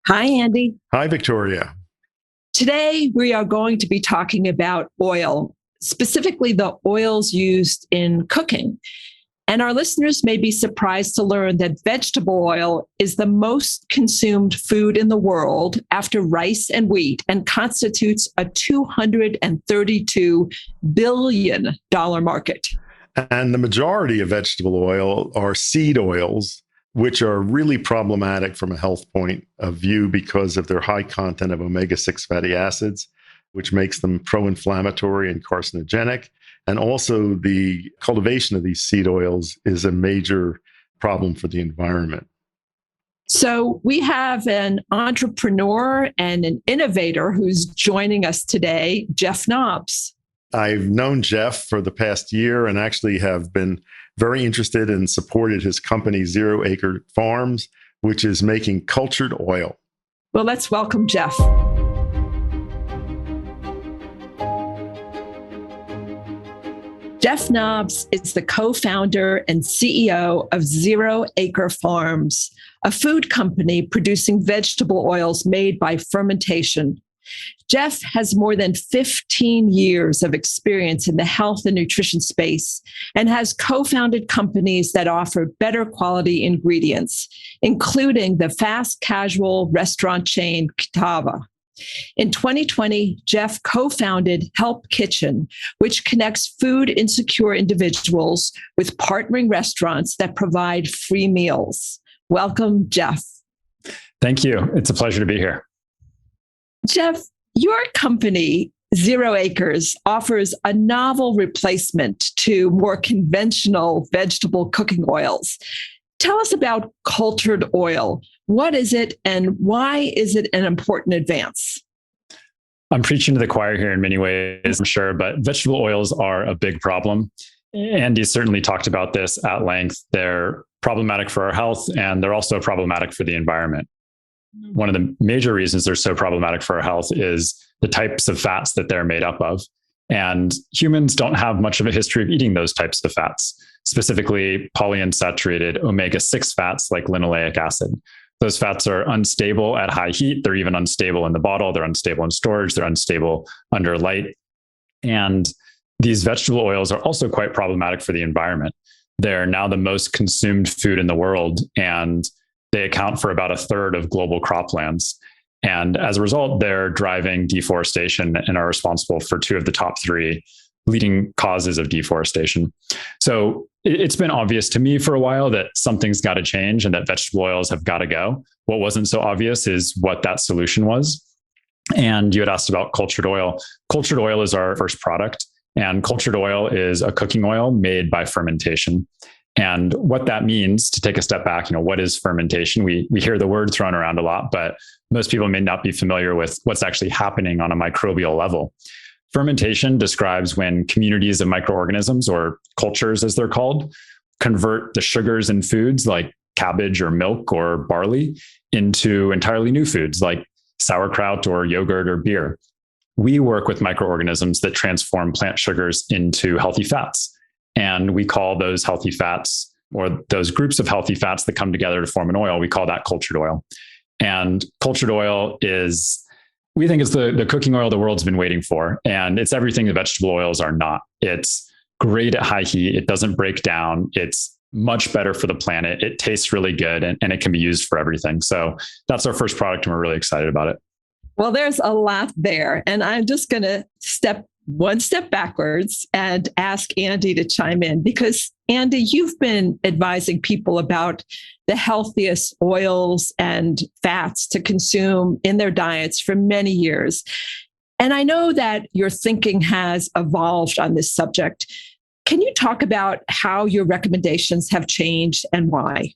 Hi, Andy. Hi, Victoria. Today, we are going to be talking about oil, specifically the oils used in cooking. And our listeners may be surprised to learn that vegetable oil is the most consumed food in the world after rice and wheat and constitutes a $232 billion market. And the majority of vegetable oil are seed oils, which are really problematic from a health point of view because of their high content of omega-6 fatty acids, which makes them pro-inflammatory and carcinogenic. And also the cultivation of these seed oils is a major problem for the environment. So we have an entrepreneur and an innovator who's joining us today, Jeff Nobbs. I've known Jeff for the past year and actually have been very interested and supported his company, Zero Acre Farms, which is making cultured oil. Well, let's welcome Jeff. Jeff Nobbs is the co-founder and CEO of Zero Acre Farms, a food company producing vegetable oils made by fermentation. Jeff has more than 15 years of experience in the health and nutrition space and has co-founded companies that offer better quality ingredients, including the fast casual restaurant chain Kitava. In 2020, Jeff co-founded Help Kitchen, which connects food insecure individuals with partnering restaurants that provide free meals. Welcome, Jeff. Thank you. It's a pleasure to be here. Jeff, your company, Zero Acres, offers a novel replacement to more conventional vegetable cooking oils. Tell us about cultured oil. What is it and why is it an important advance? I'm preaching to the choir here in many ways, I'm sure, but vegetable oils are a big problem. Andy certainly talked about this at length. They're problematic for our health and they're also problematic for the environment. One of the major reasons they're so problematic for our health is the types of fats that they're made up of. And humans don't have much of a history of eating those types of fats, specifically polyunsaturated omega-6 fats like linoleic acid. Those fats are unstable at high heat. They're even unstable in the bottle. They're unstable in storage. They're unstable under light. And these vegetable oils are also quite problematic for the environment. They're now the most consumed food in the world, and they account for about a third of global croplands. And as a result, they're driving deforestation and are responsible for two of the top three leading causes of deforestation. So it's been obvious to me for a while that something's got to change and that vegetable oils have got to go. What wasn't so obvious is what that solution was. And you had asked about cultured oil. Cultured oil is our first product, and cultured oil is a cooking oil made by fermentation. And what that means, to take a step back, what is fermentation? We hear the word thrown around a lot, but most people may not be familiar with what's actually happening on a microbial level. Fermentation describes when communities of microorganisms, or cultures as they're called, convert the sugars in foods like cabbage or milk or barley into entirely new foods like sauerkraut or yogurt or beer. We work with microorganisms that transform plant sugars into healthy fats. And we call those healthy fats, or those groups of healthy fats that come together to form an oil, we call that cultured oil. And cultured oil is, we think it's the cooking oil the world's been waiting for. And it's everything the vegetable oils are not. It's great at high heat. It doesn't break down. It's much better for the planet. It tastes really good, and it can be used for everything. So that's our first product, and we're really excited about it. Well, there's a lot there. And I'm just going to step one step backwards and ask Andy to chime in, because Andy, you've been advising people about the healthiest oils and fats to consume in their diets for many years. And I know that your thinking has evolved on this subject. Can you talk about how your recommendations have changed and why?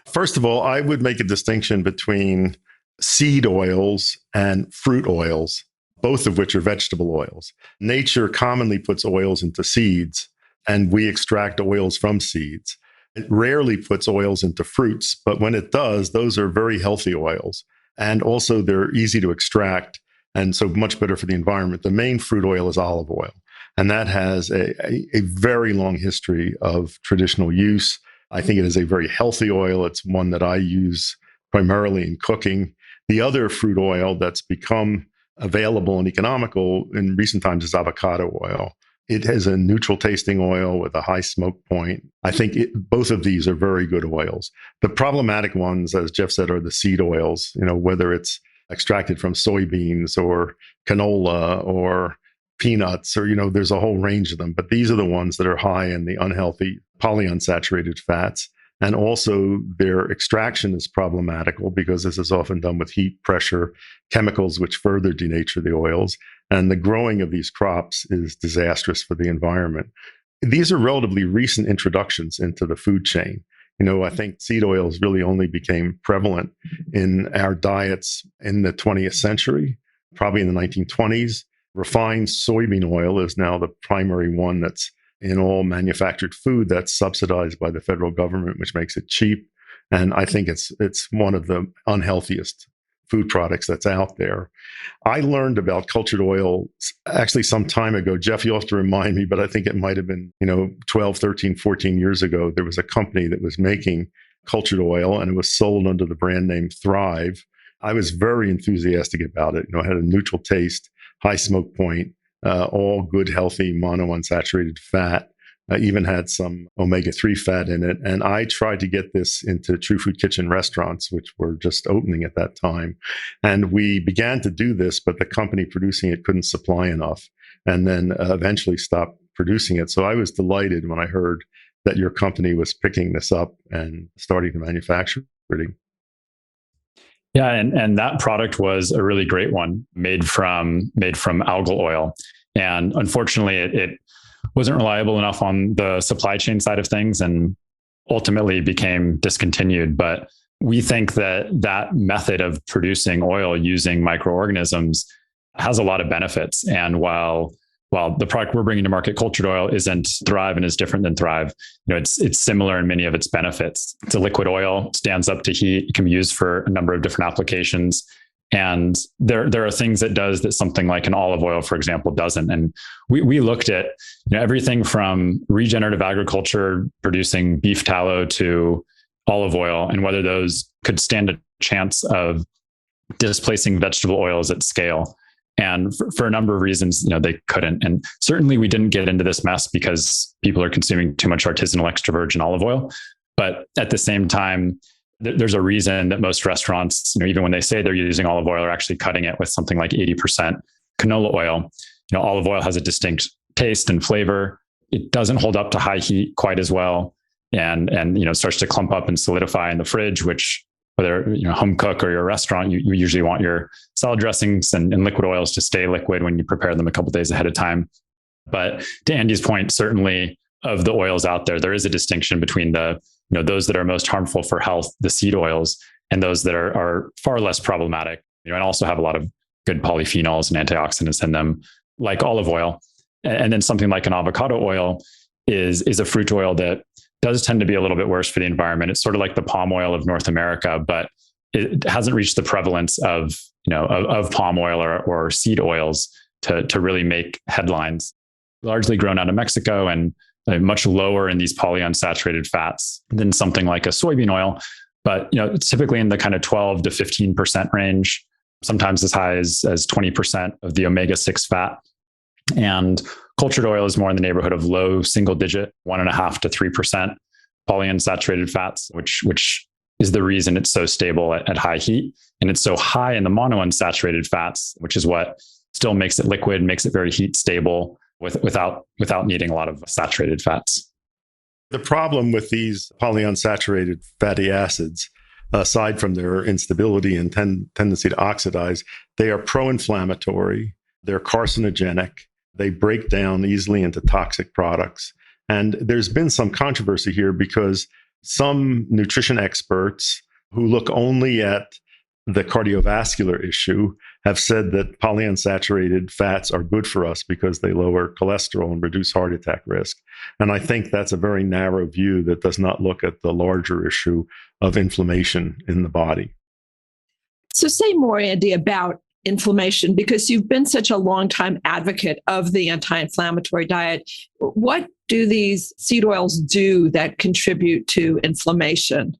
First of all, I would make a distinction between seed oils and fruit oils, both of which are vegetable oils. Nature commonly puts oils into seeds, and we extract oils from seeds. It rarely puts oils into fruits, but when it does, those are very healthy oils. And also they're easy to extract, and so much better for the environment. The main fruit oil is olive oil, and that has a very long history of traditional use. I think it is a very healthy oil. It's one that I use primarily in cooking. The other fruit oil that's become available and economical in recent times is avocado oil. It has a neutral tasting oil with a high smoke point. I think both of these are very good oils. The problematic ones, as Jeff said, are the seed oils, whether it's extracted from soybeans or canola or peanuts, or, there's a whole range of them. But these are the ones that are high in the unhealthy polyunsaturated fats. And also their extraction is problematical because this is often done with heat, pressure, chemicals, which further denature the oils. And the growing of these crops is disastrous for the environment. These are relatively recent introductions into the food chain. I think seed oils really only became prevalent in our diets in the 20th century, probably in the 1920s. Refined soybean oil is now the primary one that's in all manufactured food that's subsidized by the federal government, which makes it cheap. And I think it's one of the unhealthiest food products that's out there. I learned about cultured oil actually some time ago. Jeff, you'll have to remind me, but I think it might have been, 12, 13, 14 years ago. There was a company that was making cultured oil and it was sold under the brand name Thrive. I was very enthusiastic about it. It had a neutral taste, high smoke point, all good, healthy, monounsaturated fat. Even had some omega-3 fat in it. And I tried to get this into True Food Kitchen restaurants, which were just opening at that time. And we began to do this, but the company producing it couldn't supply enough and then eventually stopped producing it. So I was delighted when I heard that your company was picking this up and starting to manufacture it. Yeah, and that product was a really great one, made from algal oil. And unfortunately, it wasn't reliable enough on the supply chain side of things and ultimately became discontinued. But we think that method of producing oil using microorganisms has a lot of benefits. And while the product we're bringing to market, cultured oil, isn't Thrive and is different than Thrive, it's similar in many of its benefits. It's a liquid oil, stands up to heat, it can be used for a number of different applications. And there are things it does that something like an olive oil, for example, doesn't. And we looked at everything from regenerative agriculture producing beef tallow to olive oil and whether those could stand a chance of displacing vegetable oils at scale. And for a number of reasons, they couldn't. And certainly we didn't get into this mess because people are consuming too much artisanal extra virgin olive oil. But at the same time, there's a reason that most restaurants, even when they say they're using olive oil, are actually cutting it with something like 80% canola oil. Olive oil has a distinct taste and flavor. It doesn't hold up to high heat quite as well, and starts to clump up and solidify in the fridge. Which, whether home cook or your restaurant, you usually want your salad dressings and liquid oils to stay liquid when you prepare them a couple of days ahead of time. But to Andy's point, certainly of the oils out there is a distinction between those that are most harmful for health, the seed oils, and those that are far less problematic, and also have a lot of good polyphenols and antioxidants in them, like olive oil. And then something like an avocado oil is a fruit oil that does tend to be a little bit worse for the environment. It's sort of like the palm oil of North America, but it hasn't reached the prevalence of palm oil or seed oils to really make headlines. Largely grown out of Mexico and much lower in these polyunsaturated fats than something like a soybean oil, but it's typically in the kind of 12 to 15% range, sometimes as high as 20% of the omega-6 fat. And cultured oil is more in the neighborhood of low single digit, 1.5 to 3% polyunsaturated fats, which is the reason it's so stable at high heat. And it's so high in the monounsaturated fats, which is what still makes it liquid, makes it very heat stable without needing a lot of saturated fats. The problem with these polyunsaturated fatty acids, aside from their instability and tendency to oxidize, they are pro-inflammatory, they're carcinogenic, they break down easily into toxic products. And there's been some controversy here because some nutrition experts who look only at the cardiovascular issue have said that polyunsaturated fats are good for us because they lower cholesterol and reduce heart attack risk. And I think that's a very narrow view that does not look at the larger issue of inflammation in the body. So say more, Andy, about inflammation, because you've been such a long-time advocate of the anti-inflammatory diet. What do these seed oils do that contribute to inflammation?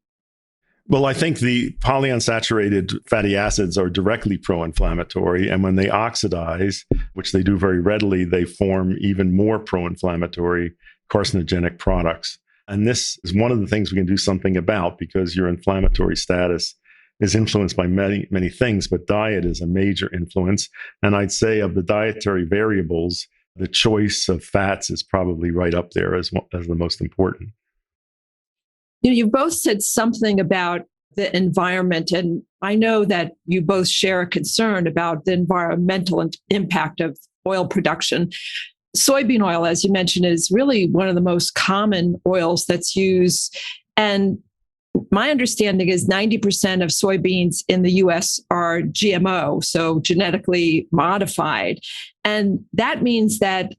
Well, I think the polyunsaturated fatty acids are directly pro-inflammatory. And when they oxidize, which they do very readily, they form even more pro-inflammatory carcinogenic products. And this is one of the things we can do something about, because your inflammatory status is influenced by many, many things, but diet is a major influence. And I'd say of the dietary variables, the choice of fats is probably right up there as the most important. You both said something about the environment, and I know that you both share a concern about the environmental impact of oil production. Soybean oil, as you mentioned, is really one of the most common oils that's used. And my understanding is 90% of soybeans in the US are GMO, so genetically modified. And that means that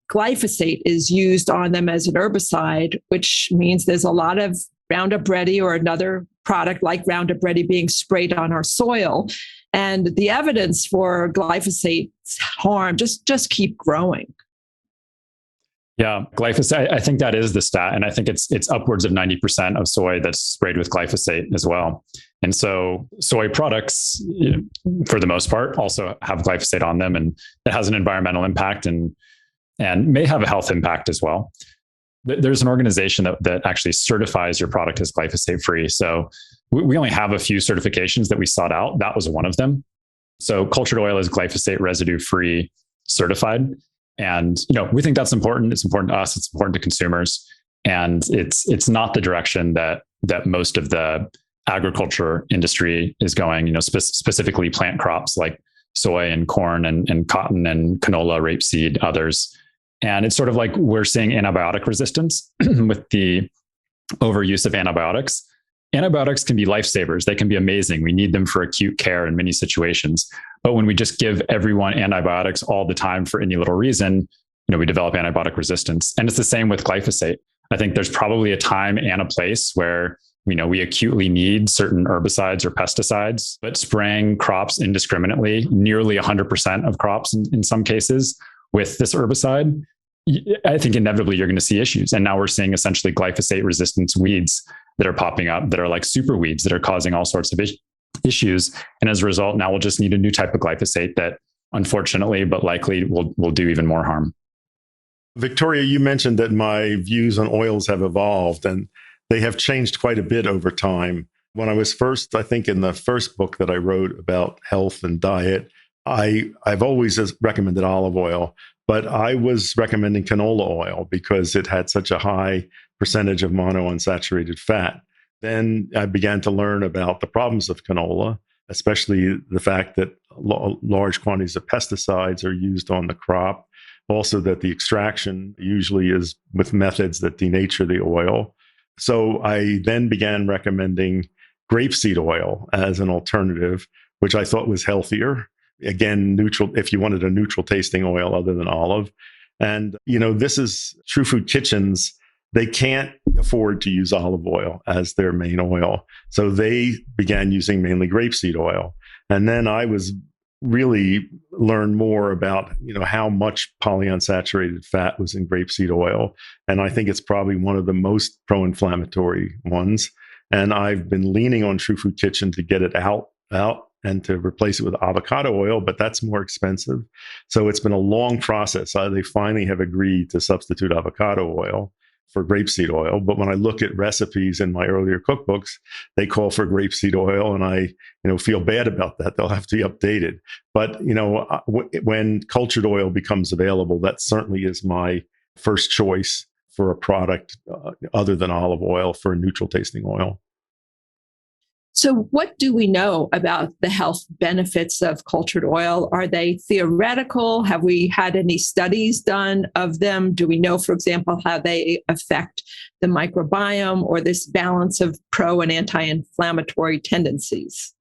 glyphosate is used on them as an herbicide, which means there's a lot of Roundup Ready or another product like Roundup Ready being sprayed on our soil. And the evidence for glyphosate's harm just keep growing. Yeah, glyphosate, I think that is the stat. And I think it's upwards of 90% of soy that's sprayed with glyphosate as well. And so soy products, for the most part, also have glyphosate on them, and it has an environmental impact and may have a health impact as well. There's an organization that actually certifies your product as glyphosate free. So we only have a few certifications that we sought out. That was one of them. So cultured oil is glyphosate residue free certified. And, we think that's important. It's important to us. It's important to consumers. And it's not the direction that most of the agriculture industry is going, specifically plant crops like soy and corn and cotton and canola, rapeseed, others. And it's sort of like we're seeing antibiotic resistance with the overuse of antibiotics. Antibiotics can be lifesavers. They can be amazing. We need them for acute care in many situations. But when we just give everyone antibiotics all the time for any little reason, we develop antibiotic resistance. And it's the same with glyphosate. I think there's probably a time and a place where we acutely need certain herbicides or pesticides, but spraying crops indiscriminately, nearly 100% of crops in some cases with this herbicide, I think inevitably you're going to see issues. And now we're seeing essentially glyphosate resistance weeds that are popping up that are like super weeds that are causing all sorts of issues. And as a result, now we'll just need a new type of glyphosate that unfortunately, but likely will do even more harm. Victoria, you mentioned that my views on oils have evolved, and they have changed quite a bit over time. When I was first, I think in the first book that I wrote about health and diet, I've always recommended olive oil, but I was recommending canola oil because it had such a high percentage of monounsaturated fat. Then I began to learn about the problems of canola, especially the fact that large quantities of pesticides are used on the crop. Also that the extraction usually is with methods that denature the oil. So I then began recommending grape seed oil as an alternative, which I thought was healthier. Again, neutral, if you wanted a neutral tasting oil other than olive. And, this is True Food Kitchens. They can't afford to use olive oil as their main oil. So they began using mainly grapeseed oil. And then I was really learned more about, how much polyunsaturated fat was in grapeseed oil. And I think it's probably one of the most pro-inflammatory ones. And I've been leaning on True Food Kitchen to get it out and to replace it with avocado oil, but that's more expensive. So it's been a long process. They finally have agreed to substitute avocado oil for grapeseed oil. But when I look at recipes in my earlier cookbooks, they call for grapeseed oil, and I, feel bad about that. They'll have to be updated. But, when cultured oil becomes available, that certainly is my first choice for a product other than olive oil for a neutral tasting oil. So what do we know about the health benefits of cultured oil? Are they theoretical? Have we had any studies done of them? Do we know, for example, how they affect the microbiome or this balance of pro and anti-inflammatory tendencies?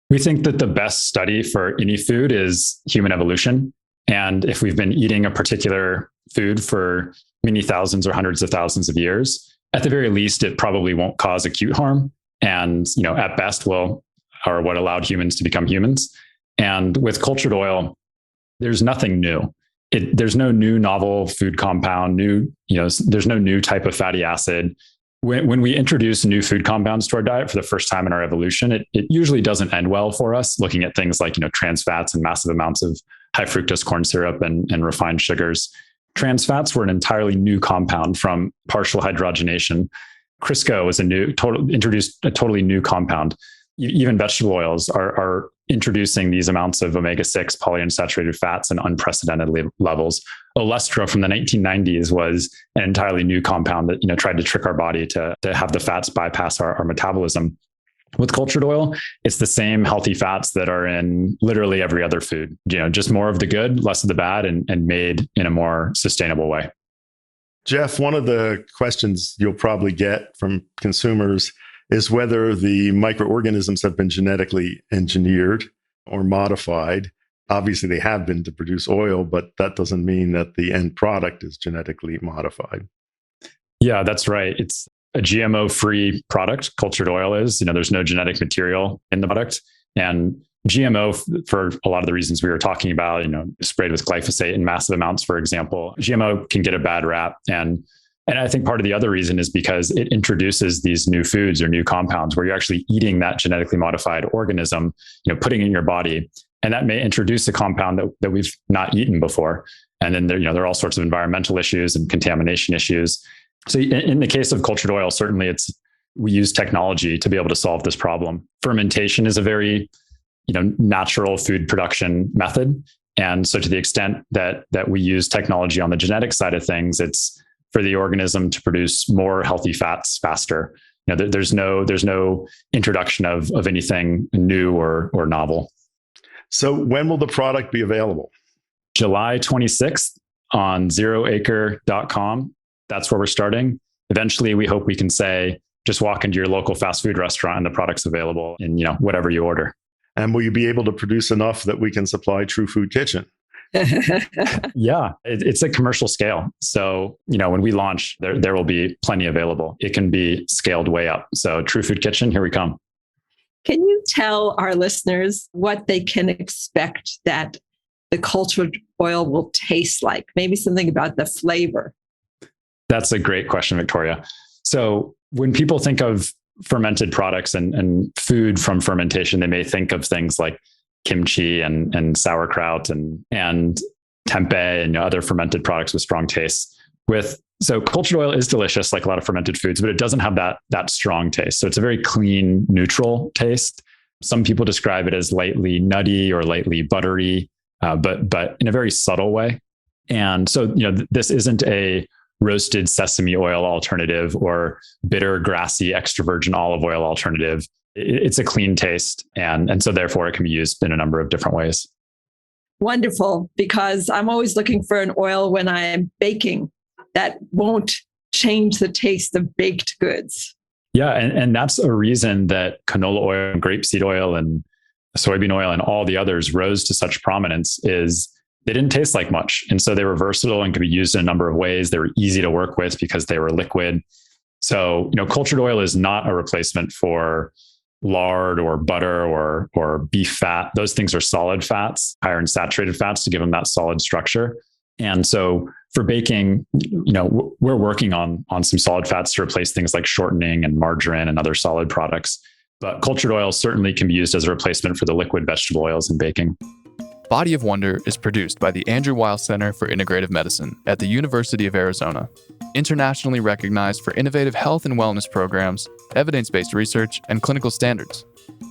We think that the best study for any food is human evolution. And if we've been eating a particular food for many thousands or hundreds of thousands of years, at the very least, it probably won't cause acute harm. And, at best are what allowed humans to become humans. And with cultured oil, there's nothing new. There's no new novel food compound, there's no new type of fatty acid. When we introduce new food compounds to our diet for the first time in our evolution, it usually doesn't end well for us, looking at things like, trans fats and massive amounts of high fructose corn syrup and refined sugars. Trans fats were an entirely new compound from partial hydrogenation. Crisco was introduced a totally new compound. Even vegetable oils are introducing these amounts of omega-6 polyunsaturated fats in unprecedented levels. Olestra from the 1990s was an entirely new compound that tried to trick our body to have the fats bypass our metabolism. With cultured oil, it's the same healthy fats that are in literally every other food. Just more of the good, less of the bad, and made in a more sustainable way. Jeff, one of the questions you'll probably get from consumers is whether the microorganisms have been genetically engineered or modified. Obviously, they have been to produce oil, but that doesn't mean that the end product is genetically modified. Yeah, that's right. It's a GMO-free product. Cultured oil is. There's no genetic material in the product. And GMO, for a lot of the reasons we were talking about, sprayed with glyphosate in massive amounts, for example, GMO can get a bad rap. And I think part of the other reason is because it introduces these new foods or new compounds where you're actually eating that genetically modified organism, putting it in your body. And that may introduce a compound that we've not eaten before. And then there are all sorts of environmental issues and contamination issues. So in the case of cultured oil, certainly we use technology to be able to solve this problem. Fermentation is a very natural food production method. And so to the extent that we use technology on the genetic side of things, it's for the organism to produce more healthy fats faster. There's no introduction of anything new or novel. So when will the product be available? July 26th on zeroacre.com. That's where we're starting. Eventually, we hope we can say, just walk into your local fast food restaurant and the product's available in whatever you order. And will you be able to produce enough that we can supply True Food Kitchen? Yeah, it's a commercial scale. So, when we launch, there will be plenty available. It can be scaled way up. So True Food Kitchen, here we come. Can you tell our listeners what they can expect that the cultured oil will taste like? Maybe something about the flavor. That's a great question, Victoria. So when people think of fermented products and food from fermentation, they may think of things like kimchi and sauerkraut and tempeh and other fermented products with strong tastes. So cultured oil is delicious, like a lot of fermented foods, but it doesn't have that strong taste. So it's a very clean, neutral taste. Some people describe it as lightly nutty or lightly buttery, but in a very subtle way. And so, this isn't a roasted sesame oil alternative or bitter, grassy, extra virgin olive oil alternative. It's a clean taste. And so therefore it can be used in a number of different ways. Wonderful, because I'm always looking for an oil when I'm baking that won't change the taste of baked goods. Yeah. And that's a reason that canola oil and grape seed oil and soybean oil and all the others rose to such prominence is they didn't taste like much. And so they were versatile and could be used in a number of ways. They were easy to work with because they were liquid. So, cultured oil is not a replacement for lard or butter or beef fat. Those things are solid fats, higher in saturated fats to give them that solid structure. And so for baking, we're working on some solid fats to replace things like shortening and margarine and other solid products. But cultured oil certainly can be used as a replacement for the liquid vegetable oils in baking. Body of Wonder is produced by the Andrew Weil Center for Integrative Medicine at the University of Arizona, internationally recognized for innovative health and wellness programs, evidence-based research, and clinical standards.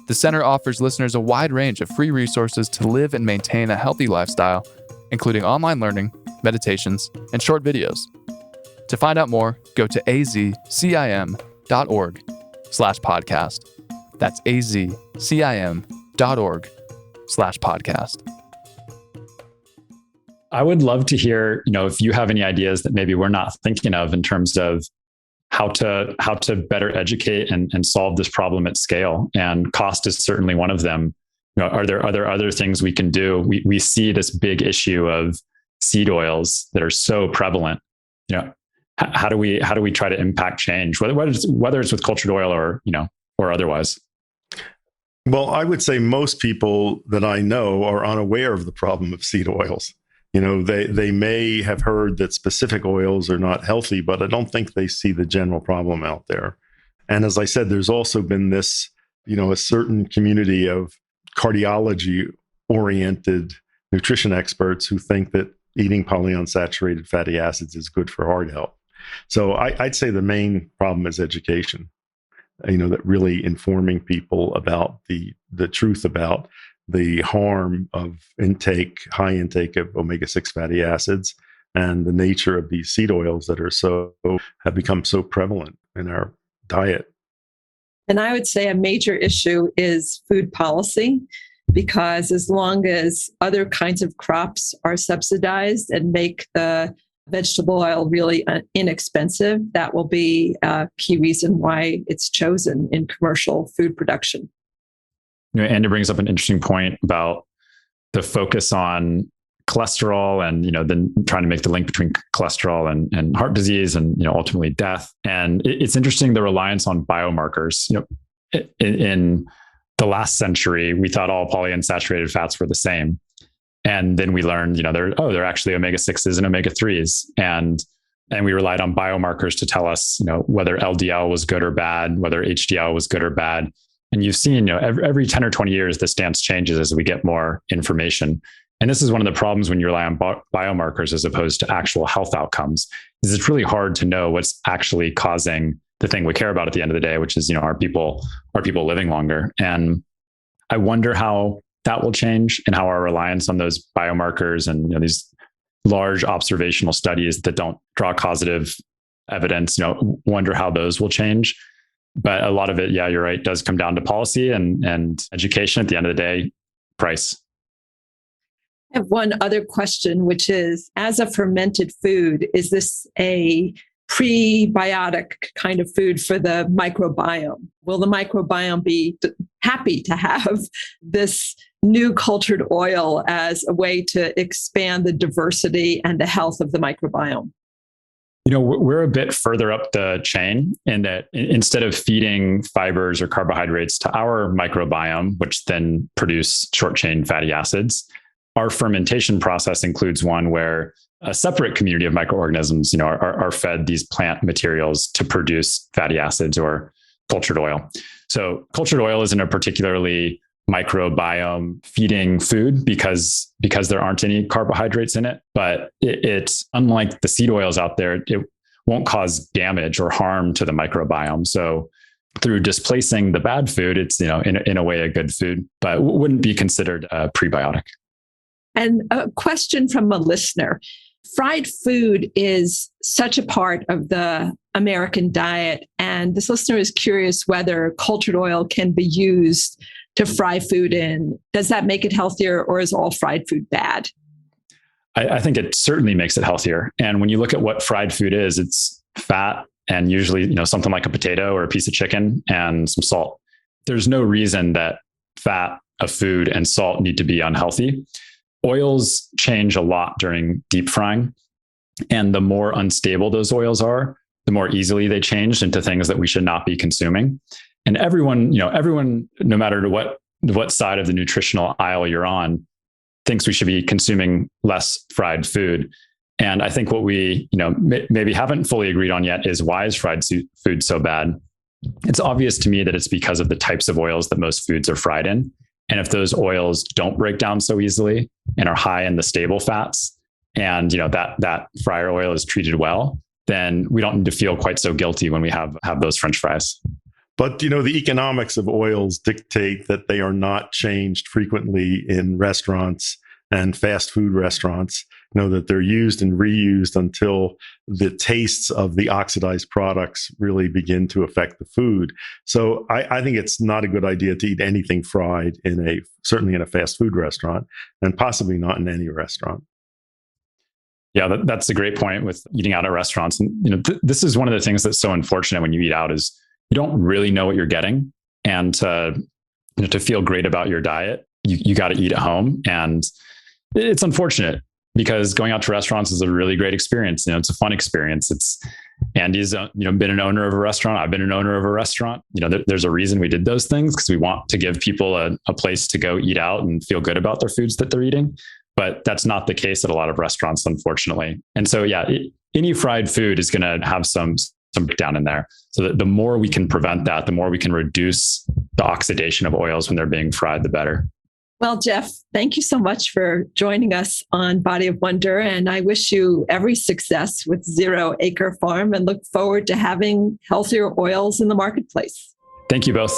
The center offers listeners a wide range of free resources to live and maintain a healthy lifestyle, including online learning, meditations, and short videos. To find out more, go to azcim.org/podcast. That's azcim.org/podcast. I would love to hear, if you have any ideas that maybe we're not thinking of in terms of how to better educate and solve this problem at scale. And cost is certainly one of them. Are there other things we can do? We see this big issue of seed oils that are so prevalent. How do we try to impact change, whether it's with cultured oil or otherwise? Well, I would say most people that I know are unaware of the problem of seed oils. They may have heard that specific oils are not healthy, but I don't think they see the general problem out there. And as I said, there's also been this, a certain community of cardiology-oriented nutrition experts who think that eating polyunsaturated fatty acids is good for heart health. So I'd say the main problem is education, that really informing people about the truth about the harm of high intake of omega-6 fatty acids and the nature of these seed oils that have become so prevalent in our diet. And I would say a major issue is food policy, because as long as other kinds of crops are subsidized and make the vegetable oil really inexpensive, that will be a key reason why it's chosen in commercial food production. Andy brings up an interesting point about the focus on cholesterol and, then trying to make the link between cholesterol and heart disease and, ultimately death. And it's interesting, the reliance on biomarkers. In the last century, we thought all polyunsaturated fats were the same. And then we learned, they're actually omega-6s and omega-3s. And we relied on biomarkers to tell us, whether LDL was good or bad, whether HDL was good or bad. And you've seen, every 10 or 20 years, the stance changes as we get more information. And this is one of the problems when you rely on biomarkers as opposed to actual health outcomes, is it's really hard to know what's actually causing the thing we care about at the end of the day, which is, are people living longer? And I wonder how that will change and how our reliance on those biomarkers and, these large observational studies that don't draw causative evidence, wonder how those will change. But a lot of it, yeah, you're right, does come down to policy and education. At the end of the day, price. I have one other question, which is, as a fermented food, is this a prebiotic kind of food for the microbiome? Will the microbiome be happy to have this new cultured oil as a way to expand the diversity and the health of the microbiome? We're a bit further up the chain in that instead of feeding fibers or carbohydrates to our microbiome, which then produce short-chain fatty acids, our fermentation process includes one where a separate community of microorganisms, are fed these plant materials to produce fatty acids or cultured oil. So cultured oil isn't a particularly microbiome feeding food because there aren't any carbohydrates in it, but it's unlike the seed oils out there, it won't cause damage or harm to the microbiome. So through displacing the bad food, it's, in a way a good food, but wouldn't be considered a prebiotic. And a question from a listener. Fried food is such a part of the American diet, and this listener is curious whether cultured oil can be used to fry food in. Does that make it healthier, or is all fried food bad? I think it certainly makes it healthier. And when you look at what fried food is, it's fat and usually, something like a potato or a piece of chicken and some salt. There's no reason that fat, a food, and salt need to be unhealthy. Oils change a lot during deep frying. And the more unstable those oils are, the more easily they change into things that we should not be consuming. And everyone, no matter what side of the nutritional aisle you're on, thinks we should be consuming less fried food. And I think what we, maybe haven't fully agreed on yet is, why is fried food so bad? It's obvious to me that it's because of the types of oils that most foods are fried in. And if those oils don't break down so easily and are high in the stable fats, and that fryer oil is treated well, then we don't need to feel quite so guilty when we have those French fries. But, the economics of oils dictate that they are not changed frequently in restaurants and fast food restaurants, that they're used and reused until the tastes of the oxidized products really begin to affect the food. So I think it's not a good idea to eat anything fried certainly in a fast food restaurant, and possibly not in any restaurant. Yeah, that's a great point with eating out at restaurants. And, this is one of the things that's so unfortunate when you eat out, is you don't really know what you're getting. And to feel great about your diet, you got to eat at home. And it's unfortunate, because going out to restaurants is a really great experience. It's a fun experience. Andy's, been an owner of a restaurant. I've been an owner of a restaurant. There's a reason we did those things, because we want to give people a place to go eat out and feel good about their foods that they're eating. but that's not the case at a lot of restaurants, unfortunately. And so, any fried food is going to have some breakdown in there. So the more we can prevent that, the more we can reduce the oxidation of oils when they're being fried, the better. Well, Jeff, thank you so much for joining us on Body of Wonder. And I wish you every success with Zero Acre Farm and look forward to having healthier oils in the marketplace. Thank you both.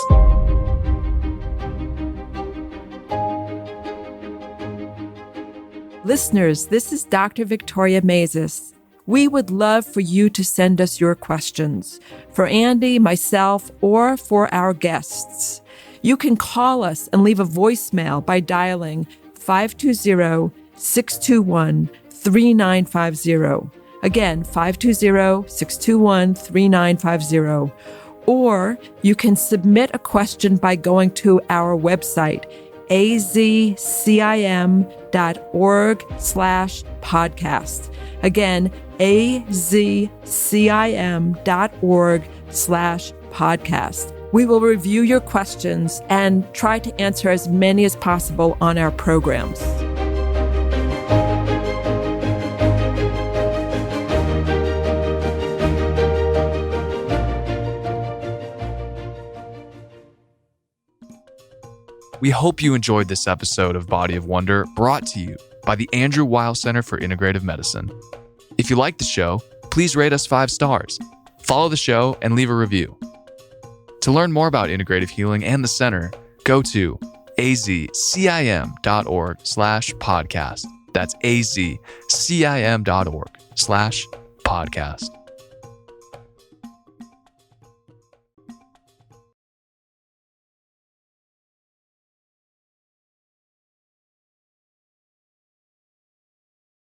Listeners, this is Dr. Victoria Mazes. We would love for you to send us your questions for Andy, myself, or for our guests. You can call us and leave a voicemail by dialing 520-621-3950. Again, 520-621-3950. Or you can submit a question by going to our website, azcim.org/podcast. Again, azcim.org/podcast. We will review your questions and try to answer as many as possible on our programs. We hope you enjoyed this episode of Body of Wonder, brought to you by the Andrew Weil Center for Integrative Medicine. If you like the show, please rate us 5 stars, follow the show, and leave a review. To learn more about integrative healing and the center, go to azcim.org/podcast. That's azcim.org/podcast.